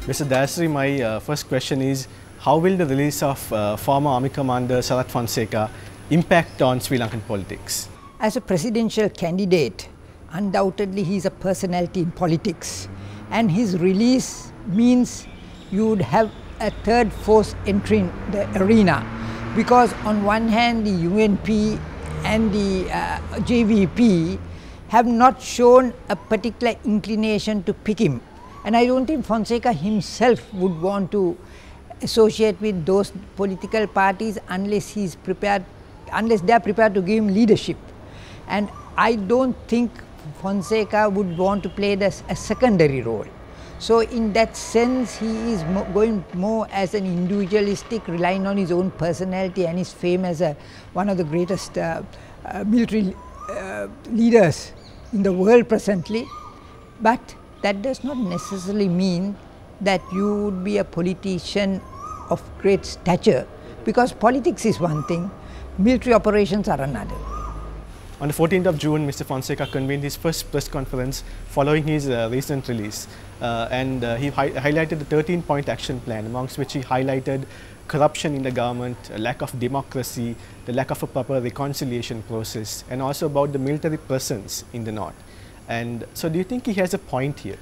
Mr. Dayasri, my first question is, how will the release of former Army Commander Sarath Fonseka impact on Sri Lankan politics? As a presidential candidate, undoubtedly he is a personality in politics, and his release means you would have a third force entering the arena, because on one hand the UNP and the JVP have not shown a particular inclination to pick him, and I don't think Fonseka himself would want to associate with those political parties unless they are prepared to give him leadership. And I don't think Fonseka would want to play a secondary role. So in that sense, he is going more as an individualistic, relying on his own personality and his fame as one of the greatest military leaders in the world presently. But that does not necessarily mean that you would be a politician of great stature, because politics is one thing, military operations are another. On the 14th of June, Mr. Fonseka convened his first press conference following his recent release, and he highlighted the 13-point action plan, amongst which he highlighted corruption in the government, a lack of democracy, the lack of a proper reconciliation process, and also about the military presence in the north. And so do you think he has a point here?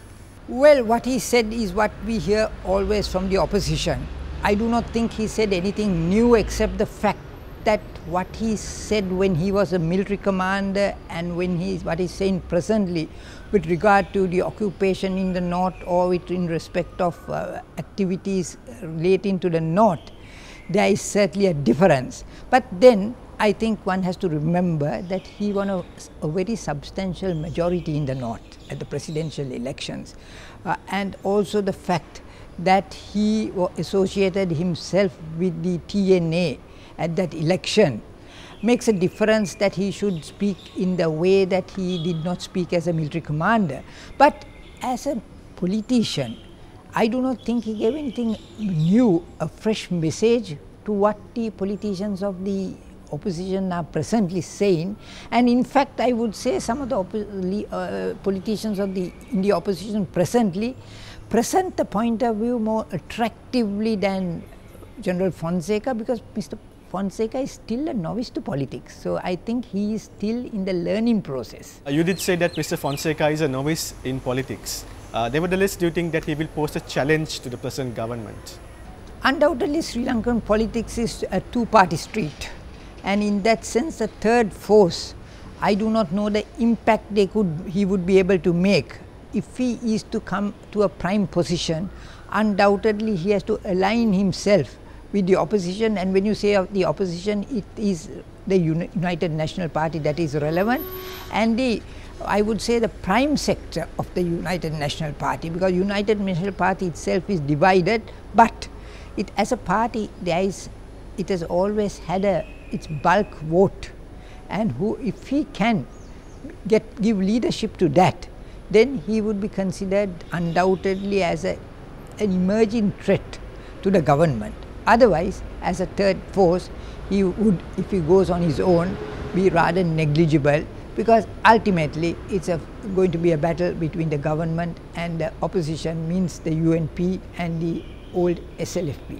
Well, what he said is what we hear always from the opposition. I do not think he said anything new except the fact that what he said when he was a military commander and what he's saying presently with regard to the occupation in the north, or in respect of activities relating to the north, there is certainly a difference. But then I think one has to remember that he won a very substantial majority in the north at the presidential elections, and also the fact that he associated himself with the TNA at that election makes a difference, that he should speak in the way that he did not speak as a military commander. But as a politician, I do not think he gave anything new, a fresh message to what the politicians of the opposition are presently saying. And in fact, I would say some of the politicians in the opposition presently present the point of view more attractively than General Fonseka, because Mr. Fonseka is still a novice to politics. So I think he is still in the learning process. You did say that Mr. Fonseka is a novice in politics. Nevertheless, do you think that he will pose a challenge to the present government? Undoubtedly, Sri Lankan politics is a two-party street. And in that sense, a third force, I do not know the impact he would be able to make. If he is to come to a prime position, undoubtedly he has to align himself with the opposition. And when you say of the opposition, it is the United National Party that is relevant, and I would say the prime sector of the United National Party, because United National Party itself is divided, but as a party it has always had its bulk vote, and if he can give leadership to that, then he would be considered undoubtedly as an emerging threat to the government. Otherwise, as a third force, he would, if he goes on his own, be rather negligible, because ultimately it's going to be a battle between the government and the opposition, means the UNP and the old SLFP.